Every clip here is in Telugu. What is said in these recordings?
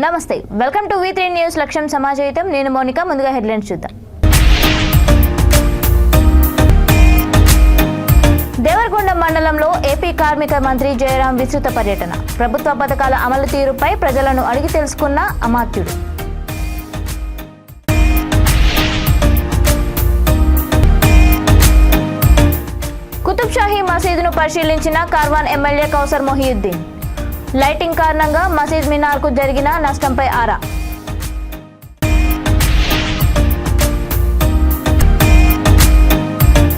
నమస్తే, వెల్కమ్ టు V3 న్యూస్. లక్ష్యం సమాజహితం. నేను మోనిక. ముందుగా హెడ్లైన్స్ చూద్దాం. దేవరకొండ మండలంలో ఏపీ కార్మిక మంత్రి జయరాం విస్తృత పర్యటన. ప్రభుత్వ పథకాల అమలు తీరుపై ప్రజలను అడిగి తెలుసుకున్న అమాత్యుడు. కుతుబ్ షాహీ మసీదును పరిశీలించిన కార్వాన్ ఎమ్మెల్యే కౌసర్ మొహియుద్దీన్. లైటింగ్ కారణంగా మసీద్ మినార్కు జరిగిన నష్టంపై ఆరా.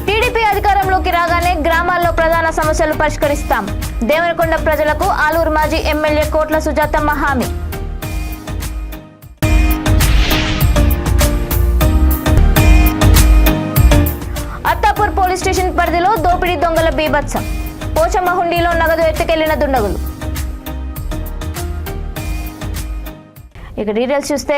టీడీపీ అధికారంలోకి రాగానే గ్రామాల్లో ప్రధాన సమస్యలు పరిష్కరిస్తాం. దేవరకొండ ప్రజలకు ఆలూరు మాజీ ఎమ్మెల్యే కోట్ల సుజాతమ్మ హామీ. అత్తాపూర్ పోలీస్ స్టేషన్ పరిధిలో దోపిడీ దొంగల బీభత్సం. పోచమ్మ హుండీలో నగదు ఎత్తుకెళ్లిన దుండగులు. ఇక డీటెయిల్స్ చూస్తే,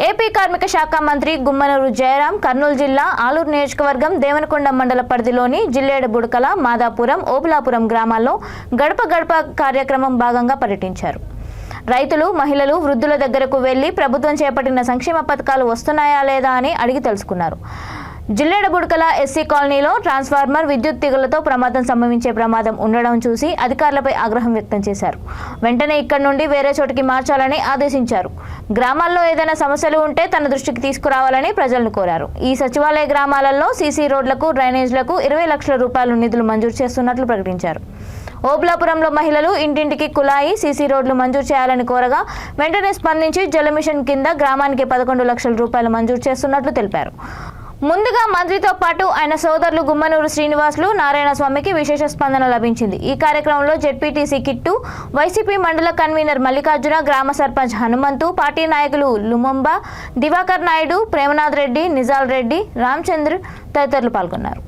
ఏపీ కార్మిక శాఖ మంత్రి గుమ్మనూరు జయరాం కర్నూలు జిల్లా ఆలూరు నియోజకవర్గం దేవనకొండ మండల పరిధిలోని జిల్లేడు బుడకల, మాదాపురం, ఓబులాపురం గ్రామాల్లో గడప గడప కార్యక్రమం భాగంగా పర్యటించారు. రైతులు, మహిళలు, వృద్ధుల దగ్గరకు వెళ్లి ప్రభుత్వం చేపట్టిన సంక్షేమ పథకాలు వస్తున్నాయా లేదా అని అడిగి తెలుసుకున్నారు. జిల్లేడబుడకల ఎస్సీ కాలనీలో ట్రాన్స్ఫార్మర్, విద్యుత్ తీగలతో ప్రమాదం సంభవించే ప్రమాదం ఉండడం చూసి అధికారులపై ఆగ్రహం వ్యక్తం చేశారు. వెంటనే ఇక్కడి నుండి వేరే చోటికి మార్చాలని ఆదేశించారు. గ్రామాల్లో ఏదైనా సమస్యలు ఉంటే తన దృష్టికి తీసుకురావాలని ప్రజలను కోరారు. ఈ సచివాలయ గ్రామాలలో సీసీ రోడ్లకు, డ్రైనేజ్లకు 20 లక్షల రూపాయల నిధులు మంజూరు చేస్తున్నట్లు ప్రకటించారు. ఓబులాపురంలో మహిళలు ఇంటింటికి కుళాయి, సీసీ రోడ్లు మంజూరు చేయాలని కోరగా వెంటనే స్పందించి జలమిషన్ కింద గ్రామానికి 11 లక్షల రూపాయలు మంజూరు చేస్తున్నట్లు తెలిపారు. ముందుగా మంత్రితో పాటు ఆయన సోదరులు గుమ్మనూరు శ్రీనివాసులు, నారాయణ స్వామికి విశేష స్పందన లభించింది. ఈ కార్యక్రమంలో జెడ్పీటీసీ కిట్టు, వైసీపీ మండల కన్వీనర్ మల్లికార్జున, గ్రామ సర్పంచ్ హనుమంతు, పార్టీ నాయకులు లుమంబ, దివాకర్ నాయుడు, ప్రేమనాథ్ రెడ్డి, నిజాల్ రెడ్డి, రామచంద్ర తదితరులు పాల్గొన్నారు.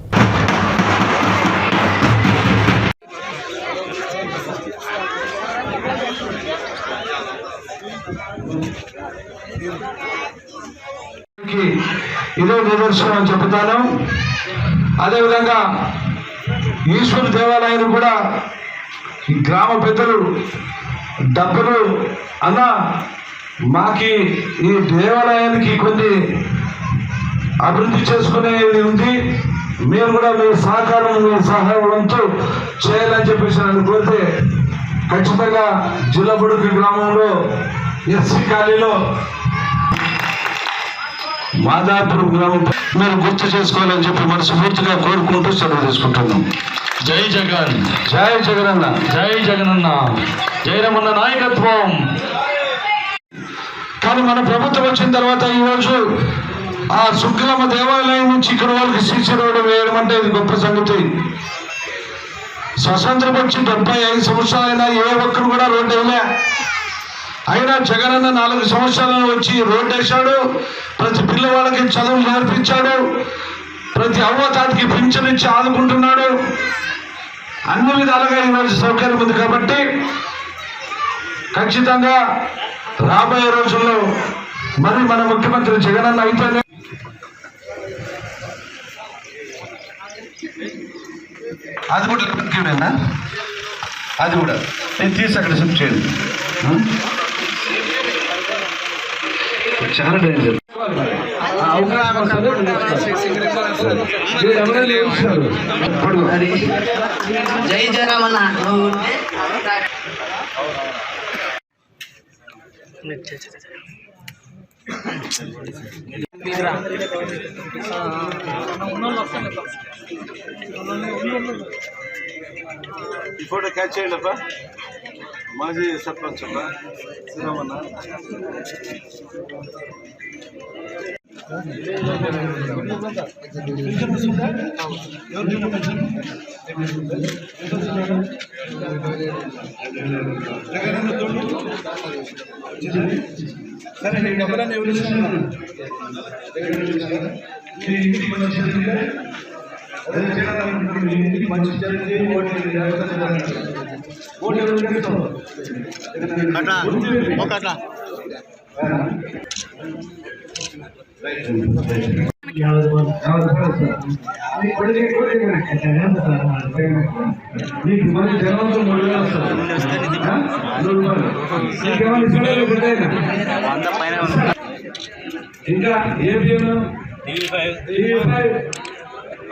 ఇదే నిదర్శనం అని చెబుతాను. అదేవిధంగా ఈశ్వర దేవాలయాన్ని కూడా ఈ గ్రామ పెద్దలు డబ్బులు అన్న మాకి ఈ దేవాలయానికి కొన్ని అభివృద్ధి చేసుకునేది ఉంది, మీరు కూడా మీ సహకారం, మీ సహాయంతో చేయాలని చెప్పేసి నన్ను కోరితే ఖచ్చితంగా జిల్లబుడుకి గ్రామంలో ఎస్సీ కాలనీలో మాదాపురం గ్రామం మీరు గుర్తు చేసుకోవాలని చెప్పి మనస్ఫూర్తిగా కోరుకుంటూ సెలవు తీసుకుంటున్నాం. జై జగన్, జై జగనన్న, జై జగనన్న, జయరమన్న నాయకత్వం. కానీ మన ప్రభుత్వం వచ్చిన తర్వాత ఈరోజు ఆ శుక్లమ్మ దేవాలయం నుంచి ఇక్కడ వాళ్ళకి సీసీ రోడ్డు వేయడం అంటే ఇది గొప్ప సంగతి. స్వతంత్రం వచ్చి 75 సంవత్సరాలైనా ఏ ఒక్కరు కూడా రోడ్డు వేయలే. అయినా జగనన్న 4 సంవత్సరాలను వచ్చి రోడ్డు వేశాడు. ప్రతి పిల్లవాళ్ళకి చదువు నేర్పించాడు. ప్రతి అవ్వతాటికి పింఛన్ ఇచ్చి ఆదుకుంటున్నాడు. అన్ని విధాలుగా ఈరోజు సౌకర్యం ఉంది. కాబట్టి ఖచ్చితంగా రాబోయే రోజుల్లో మరి మన ముఖ్యమంత్రి జగనన్న అయితేనే అది కూడా ముఖ్యమేనా, అది కూడా నేను తీసి అక్కడ షిఫ్ట్ చేయండి. చాలా డేంజర్. జై జగన్ ఈ ఫోటో క్యాచ్ చేయండి అబ్బా. మాజీ సర్పంచ్ అబ్బా శ్రీరామన్న. సరే నేను ఎవరైనా ఎవరు మంచి నీకు మంచి జనంతో 3,000 వస్తుంది. ఇంకా ఏపీఎన్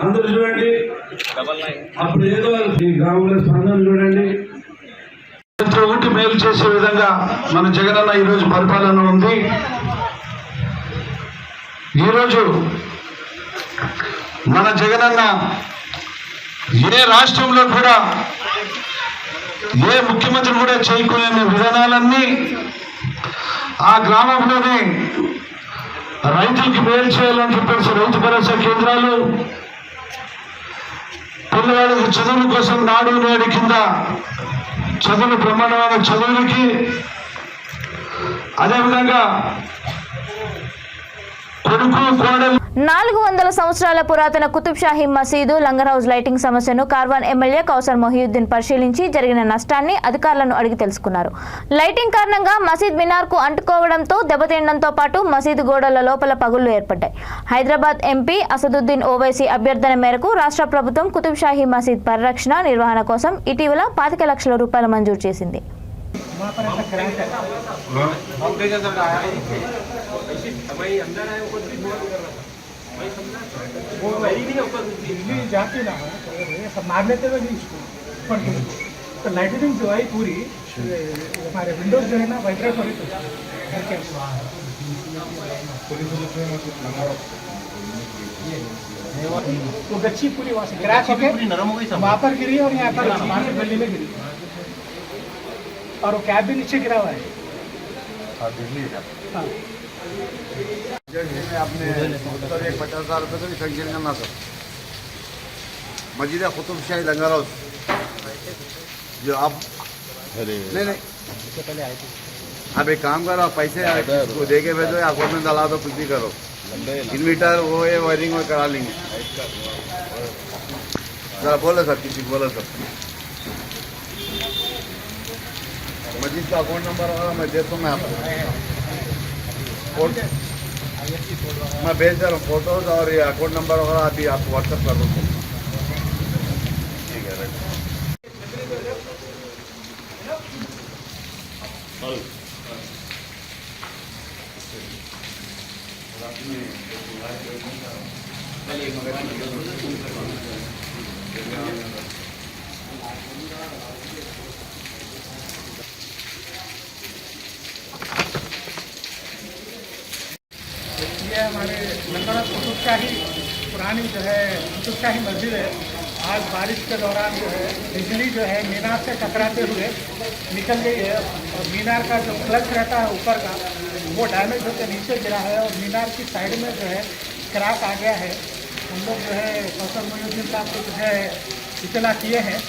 అందరూ చూడండి. అప్పుడు ఏదో ఈ గ్రామంలో స్పందన చూడండి. ప్రతి ఒక్కటి మేలు చేసే విధంగా మన జగనన్న ఈరోజు పరిపాలన ఉంది. ఈరోజు మన జగనన్న ఏ రాష్ట్రంలో కూడా ఏ ముఖ్యమంత్రి కూడా చేయకునే విధానాలన్నీ ఆ గ్రామంలోనే రైతులకి మేలు చేయాలని చెప్పేసి రైతు భరోసా కేంద్రాలు, పిల్లవాళ్ళకి చదువుల కోసం నాడు నేడు కింద చదువులు ప్రమాణమైన చదువులకి, అదేవిధంగా కొడుకు కోడలు 400 సంవత్సరాల పురాతన కుతుబ్ షాహీ మసీదు లంగర్ హౌస్ లైటింగ్ సమస్యను కార్వాన్ ఎమ్మెల్యే కౌసర్ మొహియుద్దీన్ పరిశీలించి జరిగిన నష్టాన్ని అధికారులను అడిగి తెలుసుకున్నారు. లైటింగ్ కారణంగా మసీద్ మినార్కు అంటుకోవడంతో దెబ్బతినడంతో పాటు మసీదు గోడల లోపల పగుళ్లు ఏర్పడ్డాయి. హైదరాబాద్ ఎంపీ అసదుద్దీన్ ఓవైసీ అభ్యర్థన మేరకు రాష్ట్ర ప్రభుత్వం కుతుబ్ షాహీ మసీద్ పరిరక్షణ నిర్వహణ కోసం ఇటీవల 25 లక్షల రూపాయలు మంజూరు చేసింది. वो वही नहीं ऊपर बिजली जाती ना ये सब मार लेते हुए नहीं इसको ऊपर तो लाइटिंग जो है पूरी हमारे विंडोज जो है ना वाइब्रेट हो रही तो गच्छी पूरी वहाँ से क्रैक होके वहाँ पर गिरी और यहाँ पर मार्केट गली में गिरी और वो कैब भी नीचे गिरा हुआ है. हाँ आपने 50,000 रुपये तो सेंक्शन करना सर. मस्जिद कुतुब शाही लंगर हाउस जो आप नहीं आप एक काम करो, पैसे को दे के भेजो या अकाउंट में डाला दो, कुछ भी करो. इन्वर्टर वो ये वायरिंग में करा लेंगे. जरा बोलो सर, किसी को बोलो सर. मस्जिद का अकाउंट नंबर होगा मैं देता हूँ. मैं आपको मैं भेज दे रहा हूँ फोटोज और ये अकाउंट नंबर वगैरह अभी आपको व्हाट्सएप कर दूँ. ठीक है. ये हमारे लंगर कुतुब शाही पुरानी जो है कुतुब शाही मस्जिद है. आज बारिश के दौरान जो है बिजली जो है मीनार से टकराते हुए निकल गई है और मीनार का जो क्लच रहता है ऊपर का वो डैमेज होकर नीचे गिरा है और मीनार की साइड में जो है क्रैक आ गया है. हम लोग जो है कौशल मोहिउद्दीन साहब को जो है इतला किए हैं,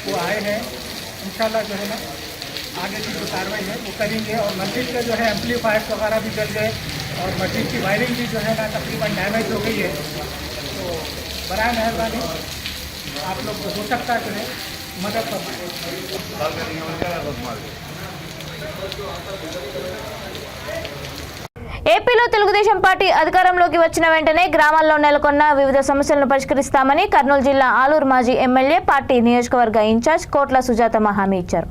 वो आए हैं. इंशाल्लाह जो है ना आगे की जो कार्रवाई है वो करेंगे. और मस्जिद के जो है एम्पलीफायर्स वगैरह भी जल गए और मस्जिद की वायरिंग भी जो है ना तकरीबन डैमेज हो गई है. तो बराए मेहरबानी आप लोग को हो सकता है जो है मदद करवाएं. ఏపీలో తెలుగుదేశం పార్టీ అధికారంలోకి వచ్చిన వెంటనే గ్రామాల్లో నెలకొన్న వివిధ సమస్యలను పరిష్కరిస్తామని కర్నూలు జిల్లా ఆలూరు మాజీ ఎమ్మెల్యే పార్టీ నియోజకవర్గ ఇన్ఛార్జ్ కోట్ల సుజాతమ్మ హామీ ఇచ్చారు.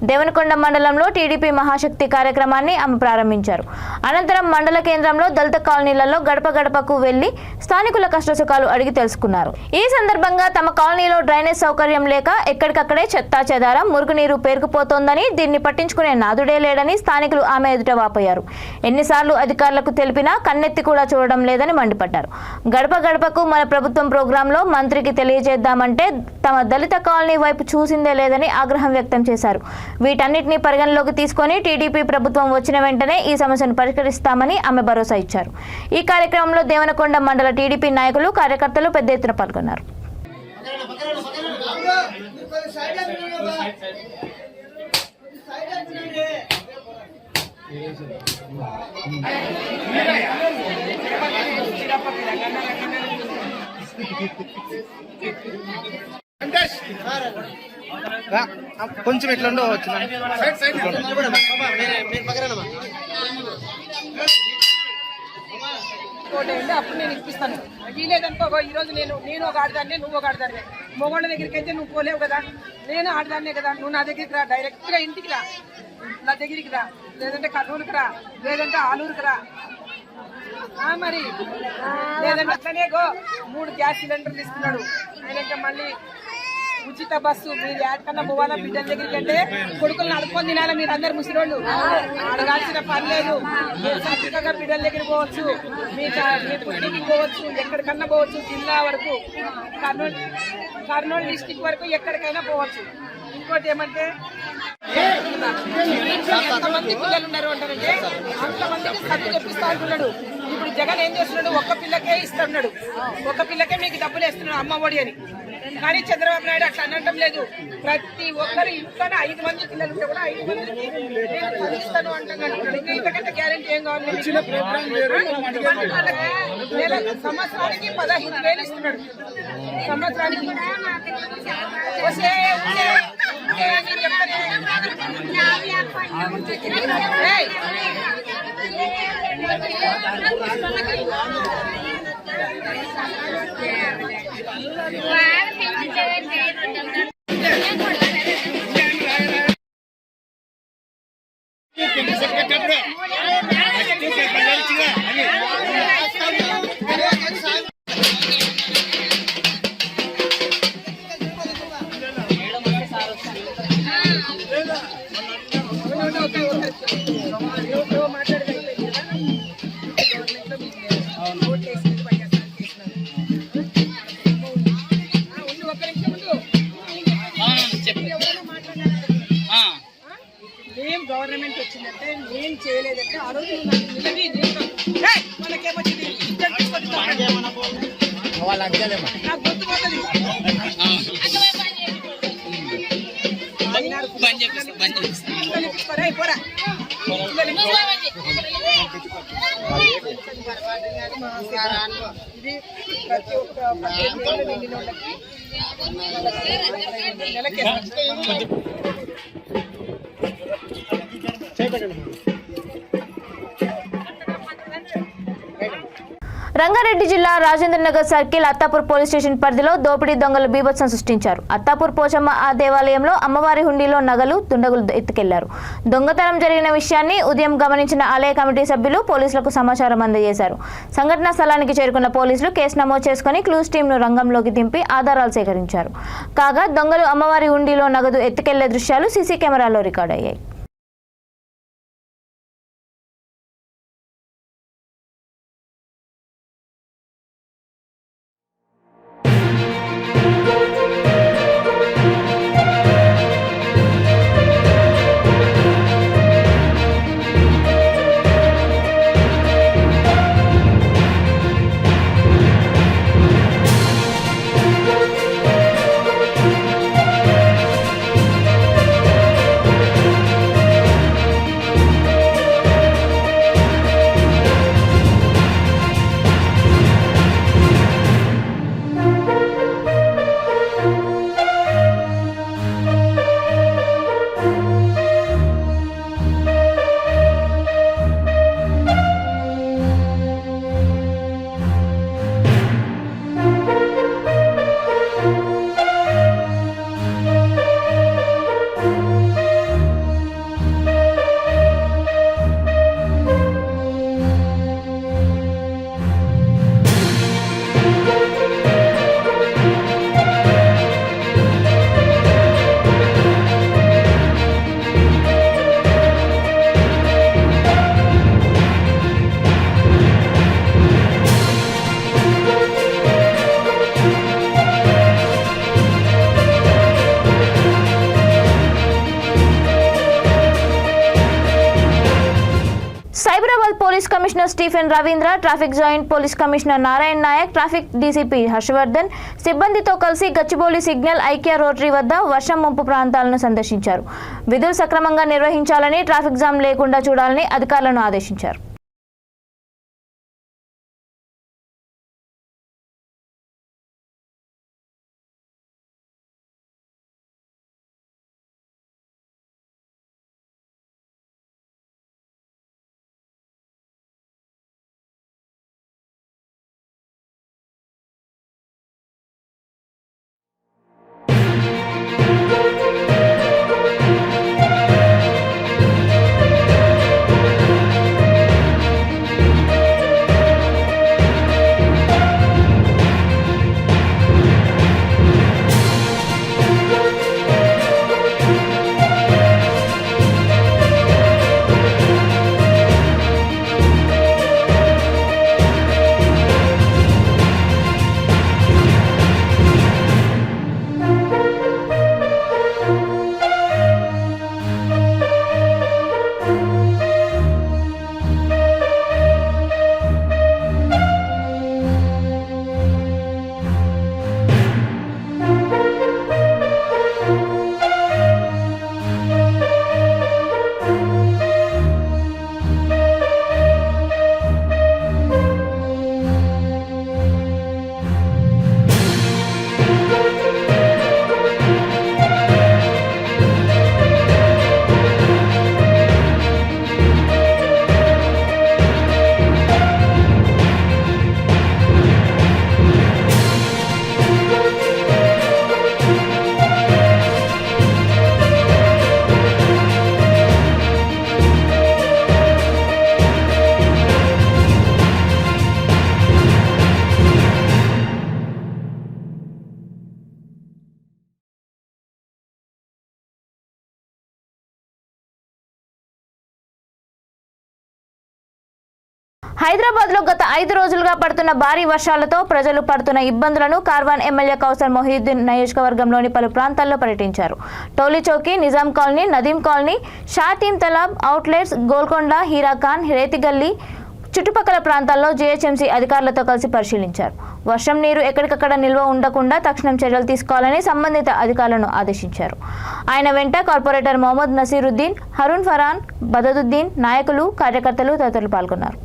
దేవనకొండ మండలంలో టీడీపీ మహాశక్తి కార్యక్రమాన్ని ఆమె ప్రారంభించారు. అనంతరం మండల కేంద్రంలో దళిత కాలనీలలో గడప గడపకు వెళ్లి స్థానికుల కష్టసుఖాలు అడిగి తెలుసుకున్నారు. ఈ సందర్భంగా తమ కాలనీలో డ్రైనేజ్ సౌకర్యం లేక ఎక్కడికక్కడే చెత్తా చెదారం మురుగునీరు పేరుకుపోతోందని, దీన్ని పట్టించుకునే నాదుడే లేడని స్థానికులు ఆమె ఎదుట వాపోయారు. ఎన్నిసార్లు అధికారులకు తెలిపినా కన్నెత్తి కూడా చూడడం లేదని మండిపడ్డారు. గడప గడపకు మన ప్రభుత్వం ప్రోగ్రాంలో మంత్రికి తెలియజేద్దామంటే తమ దళిత కాలనీ వైపు చూసిందే లేదని ఆగ్రహం వ్యక్తం చేశారు. వీటన్నిటిని పరిగణలోకి తీసుకొని టీడీపీ ప్రభుత్వం వచ్చిన వెంటనే ఈ సమస్యను పరిష్కరిస్తామని ఆమె భరోసా ఇచ్చారు. ఈ కార్యక్రమంలో దేవనకొండ మండల టీడీపీ నాయకులు, కార్యకర్తలు పెద్ద ఎత్తున పాల్గొన్నారు. కొంచెం ఎట్లా వచ్చిన అప్పుడు నేను ఇప్పిస్తాను. వీలేదనుకో ఈరోజు నేను ఒక ఆడదాన్ని, నువ్వు ఒక ఆడదాన్ని. మొగోళ్ళ దగ్గరికి అయితే నువ్వు పోలేవు కదా, నేను ఆడదాన్నే కదా. నువ్వు నా దగ్గరికి రా, డైరెక్ట్గా ఇంటికి రా, నా దగ్గరికి రా. లేదంటే కర్నూలుకి రా, లేదంటే ఆలూరుకి రా. మరి లేదంటే అట్లనే 3 గ్యాస్ సిలిండర్లు ఇస్తున్నాడు. ఆయనక మళ్ళీ ఉచిత బస్సు. మీరు ఎక్కడన్నా పోవాలా బిడ్డల దగ్గరికి అంటే కొడుకులను అడుక్కొని తినాలా. మీరు అందరు ముసిరోళ్ళు అడగాల్సిన పని లేదు. మీరు చక్కగా బిడ్డల దగ్గర పోవచ్చు, మీ పుట్టింటికి పోవచ్చు, ఎక్కడికన్నా పోవచ్చు. జిల్లా వరకు కర్నూలు డిస్టిక్ వరకు ఎక్కడికైనా పోవచ్చు. ఇంకోటి ఏమంటే ఎంతమంది పిల్లలు ఉన్నారు అంటారంటే అంతమందికి చదువు తెప్పిస్తా అంటున్నాడు. ఇప్పుడు జగన్ ఏం చేస్తున్నాడు, ఒక్క పిల్లకే ఇస్తున్నాడు, ఒక్క పిల్లకే మీకు డబ్బులు వేస్తున్నాడు అమ్మ ఒడి అని. కానీ చంద్రబాబు నాయుడు అట్లా అనడం లేదు. ప్రతి ఒక్కరు ఇంట్లోనే 5 మంది పిల్లలు ఉంటే కూడా 5 మందికి నేను చదివిస్తాను అంటున్నాడు. ఇంకా ఇంతకంటే గ్యారెంటీ ఏం కావాలి? సంవత్సరానికి 15,000 ఇస్తున్నాడు. సంవత్సరానికి గవర్నమెంట్ వచ్చిందంటే నేను చేయలేదంటే ఆ రోజు మనకేమొచ్చింది నాకు గుర్తుపోతుంది. పోరా ఇది ప్రతి ఒక్క 15 నిండిన వాళ్ళకి నెలకి రంగారెడ్డి జిల్లా Rajendranagar circle Attapur police station పరిధిలో దోపిడీ దొంగలు బీభత్సం సృష్టించారు. అత్తాపూర్ పోచమ్మ దేవాలయంలో అమ్మవారి హుండీలో నగలు దుండగులు ఎత్తుకెళ్లారు. దొంగతనం జరిగిన విషయాన్ని ఉదయం గమనించిన ఆలయ కమిటీ సభ్యులు పోలీసులకు సమాచారం అందజేశారు. సంఘటనా స్థలానికి చేరుకున్న పోలీసులు కేసు నమోదు చేసుకుని క్లూస్ టీంను రంగంలోకి దింపి ఆధారాలు సేకరించారు. కాగా దొంగలు అమ్మవారి హుండీలో నగదు ఎత్తుకెళ్లే దృశ్యాలు సీసీ కెమెరాలో రికార్డ్ అయ్యాయి. Police commissioner Stephen Ravindra, traffic joint police commissioner Narayana Nayak, traffic DCP Harshavardhan సిబ్బందితో కలిసి గచ్చిబౌలి సిగ్నల్ ఐక్య రోటరీ వద్ద వర్షం ముంపు ప్రాంతాలను సందర్శించారు. విధులు సక్రమంగా నిర్వహించాలని, ట్రాఫిక్ జామ్ లేకుండా చూడాలని అధికారులను ఆదేశించారు. హైదరాబాద్లో గత 5 రోజులుగా పడుతున్న భారీ వర్షాలతో ప్రజలు పడుతున్న ఇబ్బందులను కార్వాన్ ఎమ్మెల్యే కౌసర్ మొహియుద్దీన్ నియోజకవర్గంలోని పలు ప్రాంతాల్లో పర్యటించారు. టోలీ చౌకీ, నిజాం కాలనీ, నదీం కాలనీ, షాతీం తలాబ్, అవుట్లెట్స్, గోల్కొండ, హీరాఖాన్, రేతిగల్లీ చుట్టుపక్కల ప్రాంతాల్లో జీహెచ్ఎంసీ అధికారులతో కలిసి పరిశీలించారు. వర్షం నీరు ఎక్కడికక్కడ నిల్వ ఉండకుండా తక్షణం చర్యలు తీసుకోవాలని సంబంధిత అధికారులను ఆదేశించారు. ఆయన వెంట కార్పొరేటర్ మొహమ్మద్ నసీరుద్దీన్, హరుణ్ ఫరాన్, బదదుద్దీన్, నాయకులు, కార్యకర్తలు తదితరులు పాల్గొన్నారు.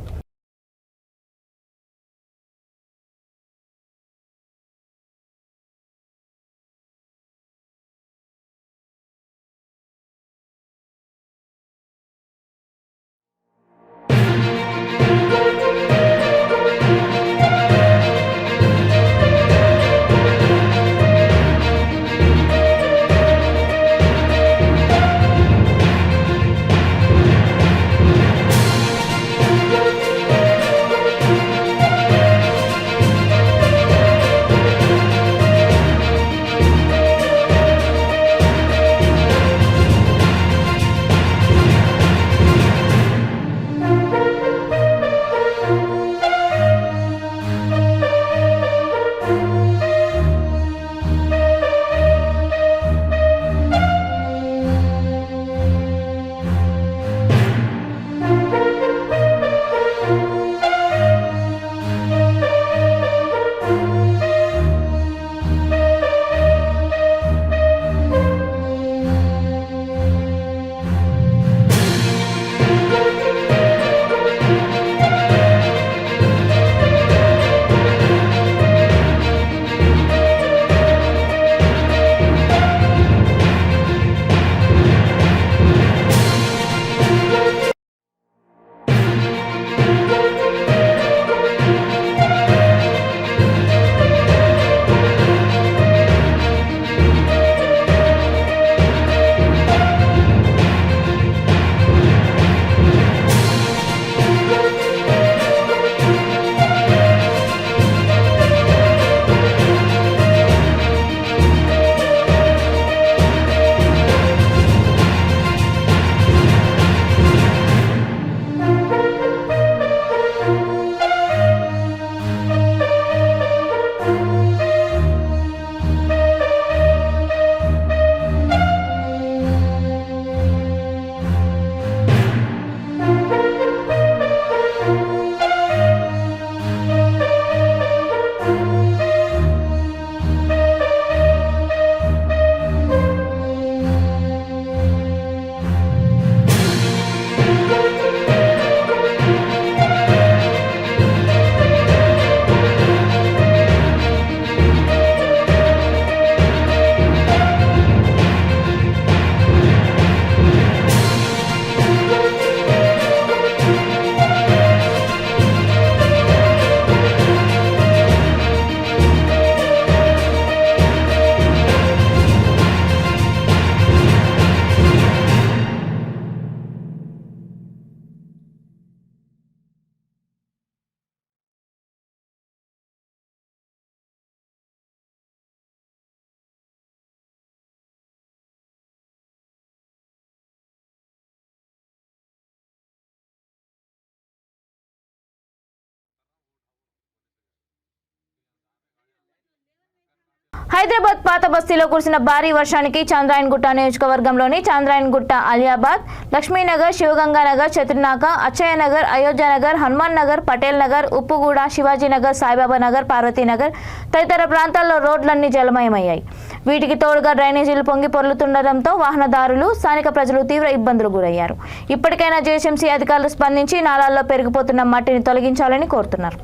హైదరాబాద్ పాత బస్తీలో కురిసిన భారీ వర్షానికి చాంద్రాయణగుట్ట నియోజకవర్గంలోని చాంద్రాయణగుట్ట, అలియాబాద్, లక్ష్మీనగర్, శివగంగానగర్, చతుర్నాక, అచ్చయ్యనగర్, అయోధ్యనగర్, హనుమాన్ నగర్, పటేల్ నగర్, ఉప్పుగూడ, శివాజీనగర్, సాయిబాబా నగర్, పార్వతీనగర్ తదితర ప్రాంతాల్లో రోడ్లన్నీ జలమయమయ్యాయి. వీటికి తోడుగా డ్రైనేజీలు పొంగి పొర్లుతుండటంతో వాహనదారులు, స్థానిక ప్రజలు తీవ్ర ఇబ్బందులు గురయ్యారు. ఇప్పటికైనా జీహెచ్ఎంసీ అధికారులు స్పందించి నాలాల్లో పెరిగిపోతున్న మట్టిని తొలగించాలని కోరుతున్నారు.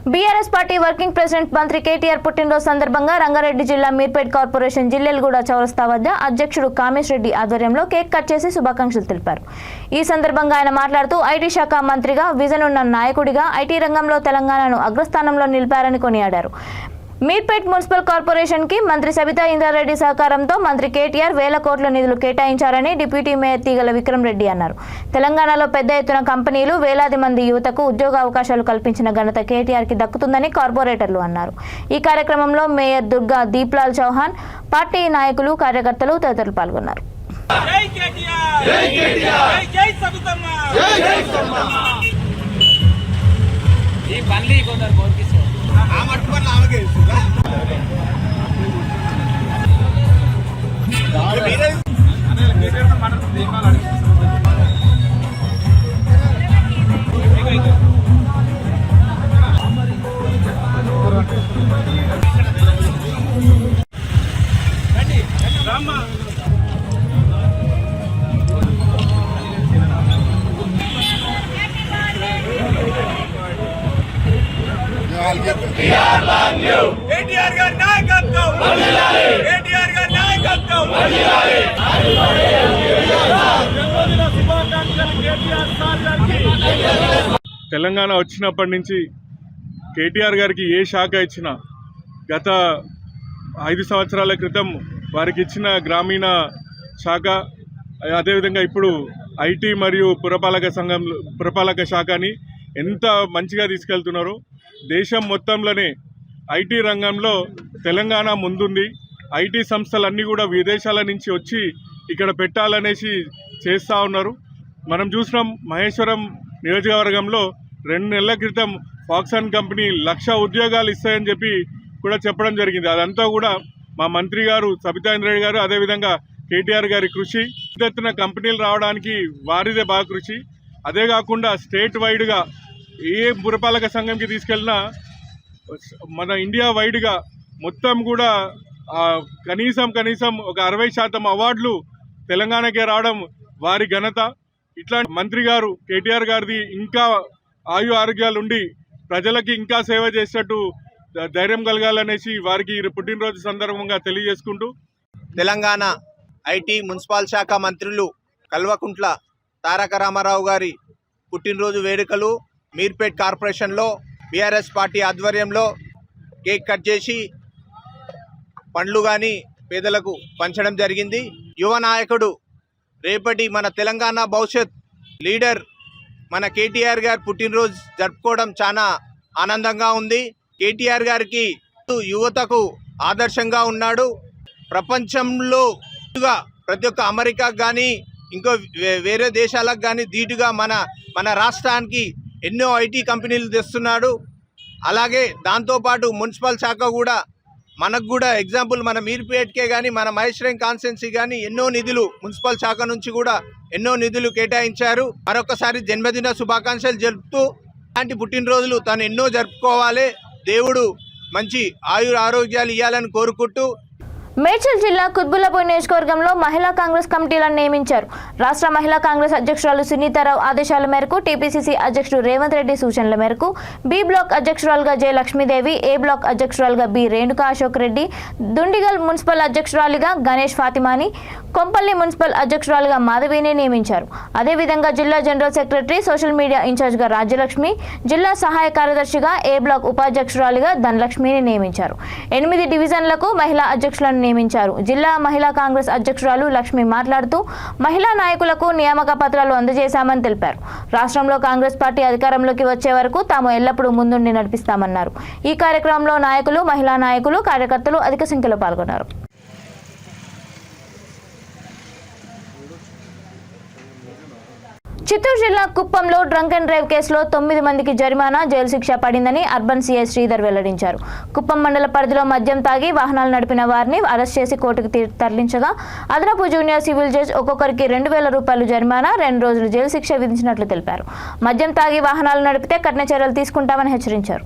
బీఆర్ఎస్ పార్టీ వర్కింగ్ ప్రెసిడెంట్ మంత్రి కేటీఆర్ పుట్టినరోజు సందర్భంగా రంగారెడ్డి జిల్లా మీర్పేట్ కార్పొరేషన్ జిల్లెలగూడ చౌరస్తా వద్ద అధ్యక్షుడు కామేష్ రెడ్డి ఆధ్వర్యంలో కేక్ కట్ చేసి శుభాకాంక్షలు తెలిపారు. ఈ సందర్భంగా ఆయన మాట్లాడుతూ ఐటీ శాఖ మంత్రిగా విజన్ ఉన్న నాయకుడిగా ఐటీ రంగంలో తెలంగాణను అగ్రస్థానంలో నిలిపారని కొనియాడారు. మీర్పేట్ మున్సిపల్ కార్పొరేషన్ కి మంత్రి సబితా ఇంద్రారెడ్డి సహకారంతో మంత్రి కేటీఆర్ వేల కోట్ల నిధులు కేటాయించారని డిప్యూటీ మేయర్ తీగల విక్రమ్ రెడ్డి అన్నారు. తెలంగాణలో పెద్ద ఎత్తున కంపెనీలు వేలాది మంది యువతకు ఉద్యోగ అవకాశాలు కల్పించిన ఘనత కేటీఆర్ కి దక్కుతుందని కార్పొరేటర్లు అన్నారు. ఈ కార్యక్రమంలో మేయర్ దుర్గా దీప్లాల్ చౌహాన్, పార్టీ నాయకులు, కార్యకర్తలు తదితరులు పాల్గొన్నారు. కేటీఆర్ గారి నాయకత్వం కేటీఆర్ గారి నాయకత్వం తెలంగాణ వచ్చినప్పటి నుంచి కేటీఆర్ గారికి ఏ శాఖ ఇచ్చినా గత 5 సంవత్సరాల క్రితం వారికి ఇచ్చిన గ్రామీణ శాఖ, అదేవిధంగా ఇప్పుడు ఐటీ మరియు పురపాలక శాఖని ఎంత మంచిగా తీసుకెళ్తున్నారో, దేశం మొత్తంలోనే ఐటీ రంగంలో తెలంగాణ ముందుంది. ఐటీ సంస్థలన్నీ కూడా విదేశాల నుంచి వచ్చి ఇక్కడ పెట్టాలనేసి చేస్తూ ఉన్నారు. మనం చూసినాం, మహేశ్వరం నియోజకవర్గంలో 2 నెలల క్రితం ఫాక్సాన్ కంపెనీ 1,00,000 ఉద్యోగాలు ఇస్తాయని చెప్పి కూడా చెప్పడం జరిగింది. అదంతా కూడా మా మంత్రి గారు సబితా ఇంద్రారెడ్డి గారు, అదేవిధంగా కేటీఆర్ గారి కృషి. ఎత్తున కంపెనీలు రావడానికి వారిదే బాగా కృషి. అదే కాకుండా స్టేట్ వైడ్గా ఏ పురపాలక సంఘంకి తీసుకెళ్ళినా మన ఇండియా వైడ్గా మొత్తం కూడా కనీసం ఒక 60% అవార్డులు తెలంగాణకే రావడం వారి ఘనత. ఇట్లాంటి మంత్రి గారు కేటీఆర్ గారిది ఇంకా ఆయు ఆరోగ్యాలు ఉండి ప్రజలకి ఇంకా సేవ చేసేటట్టు ధైర్యం కలగాలనేసి వారికి పుట్టినరోజు సందర్భంగా తెలియజేసుకుంటూ, తెలంగాణ ఐటీ మున్సిపల్ శాఖ మంత్రులు కల్వకుంట్ల తారక రామారావు గారి పుట్టినరోజు వేడుకలు మీర్పేట్ కార్పొరేషన్లో బీఆర్ఎస్ పార్టీ ఆధ్వర్యంలో కేక్ కట్ చేసి పండ్లు కానీ పేదలకు పంచడం జరిగింది. యువ నాయకుడు, రేపటి మన తెలంగాణ భవిష్యత్ లీడర్ మన కేటీఆర్ గారు పుట్టినరోజు జరుపుకోవడం చాలా ఆనందంగా ఉంది. కేటీఆర్ గారికి యువతకు ఆదర్శంగా ఉన్నాడు. ప్రపంచంలో ప్రతి ఒక్క అమెరికాకు కానీ ఇంకో వేరే దేశాలకు కానీ ధీటుగా మన రాష్ట్రానికి ఎన్నో ఐటీ కంపెనీలు తెస్తున్నాడు. అలాగే దాంతోపాటు మున్సిపల్ శాఖ కూడా మనకు కూడా ఎగ్జాంపుల్ మన మీర్పేట్కే కానీ మన మహేశ్వరం కాన్స్టిట్యున్సీ కానీ ఎన్నో నిధులు మున్సిపల్ శాఖ నుంచి కూడా ఎన్నో నిధులు కేటాయించారు. మరొకసారి జన్మదిన శుభాకాంక్షలు జరుపుతూ ఇలాంటి పుట్టినరోజులు తను ఎన్నో జరుపుకోవాలి. దేవుడు మంచి ఆరోగ్యాలు ఇవ్వాలని కోరుకుంటూ మేడ్చల్ జిల్లా కుత్బుల్లాపూర్ నియోజకవర్గంలో మహిళా కాంగ్రెస్ కమిటీలను నియమించారు. రాష్ట్ర మహిళా కాంగ్రెస్ అధ్యక్షురాలు సునీతారావు ఆదేశాల మేరకు టీపీసీసీ అధ్యక్షుడు రేవంత్ రెడ్డి సూచనల మేరకు బి బ్లాక్ అధ్యక్షురాలుగా జె లక్ష్మీదేవి, ఏ బ్లాక్ అధ్యక్షురాలుగా బి రేణుకా అశోక్ రెడ్డి, దుండిగల్ మున్సిపల్ అధ్యక్షురాలిగా గణేష్ ఫాతిమాని, కొంపల్లి మున్సిపల్ అధ్యక్షురాలుగా మాధవిని నియమించారు. అదేవిధంగా జిల్లా జనరల్ సెక్రటరీ, సోషల్ మీడియా ఇన్ఛార్జిగా రాజ్యలక్ష్మి, జిల్లా సహాయ కార్యదర్శిగా ఏ బ్లాక్ ఉపాధ్యక్షురాలిగా ధనలక్ష్మిని నియమించారు. 8 డివిజన్లకు మహిళా అధ్యక్షులను నియమించారు. జిల్లా మహిళా కాంగ్రెస్ అధ్యక్షురాలు లక్ష్మి మాట్లాడుతూ మహిళా నాయకులకు నియామక పత్రాలు అందజేశామని తెలిపారు. రాష్ట్రంలో కాంగ్రెస్ పార్టీ అధికారంలోకి వచ్చే వరకు తాము ఎల్లప్పుడూ ముందుండి నడిపిస్తామన్నారు. ఈ కార్యక్రమంలో నాయకులు, మహిళా నాయకులు, కార్యకర్తలు అధిక సంఖ్యలో పాల్గొన్నారు. చిత్తూరు జిల్లా కుప్పంలో డ్రంక్ అండ్ డ్రైవ్ కేసులో 9 మందికి జరిమానా, జైలు శిక్ష పడిందని అర్బన్ సీఐ శ్రీధర్ వెల్లడించారు. కుప్పం మండల పరిధిలో మద్యం తాగి వాహనాలు నడిపిన వారిని అరెస్ట్ చేసి కోర్టుకు తరలించగా అదనపు జూనియర్ సివిల్ జడ్జి ఒక్కొక్కరికి 2,000 రూపాయలు జరిమానా, 2 రోజులు జైలు శిక్ష విధించినట్లు తెలిపారు. మద్యం తాగి వాహనాలు నడిపితే కఠిన చర్యలు తీసుకుంటామని హెచ్చరించారు.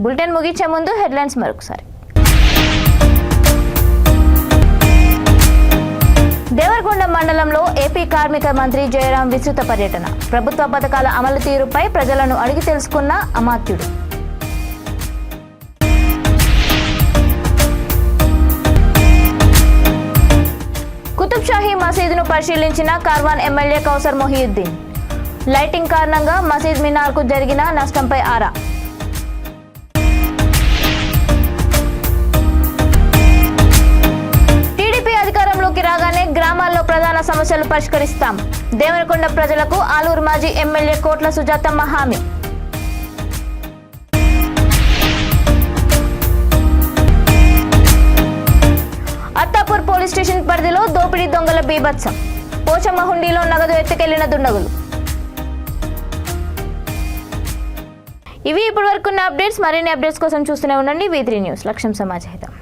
బులెటిన్ ముగించే ముందు హెడ్లైన్స్ మరొకసారి. దేవరకొండ మండలంలో ఏపీ కార్మిక మంత్రి జయరాం విస్తృత పర్యటన. ప్రభుత్వ పథకాల అమలు తీరుపై ప్రజలను అడిగి తెలుసుకున్న అమాత్యుడు. కుతుబ్ షాహీ మసీదును పరిశీలించిన కార్వాన్ ఎమ్మెల్యే కౌసర్ మొహియుద్దీన్. లైటింగ్ కారణంగా మసీద్ మినార్కు జరిగిన నష్టంపై ఆరా. టీడీపీ అధికారంలోకి రాగానే గ్రామాల్లో ప్రధాన సమస్యలు పరిష్కరిస్తాం. దేవరకొండ ప్రజలకు ఆలూరు మాజీ ఎమ్మెల్యే కోట్ల సుజాతమ్మ హామీ. అత్తాపూర్ పోలీస్ స్టేషన్ పరిధిలో దోపిడీ దొంగల బీభత్సం. పోచమ్మ హుండీలో నగదు ఎత్తుకెళ్లిన దుండగులు. ఇవి ఇప్పటి వరకున్న అప్డేట్స్. మరిన్ని అప్డేట్స్ కోసం చూస్తూనే ఉండండి V3 న్యూస్. లక్ష్యం సమాజహితం.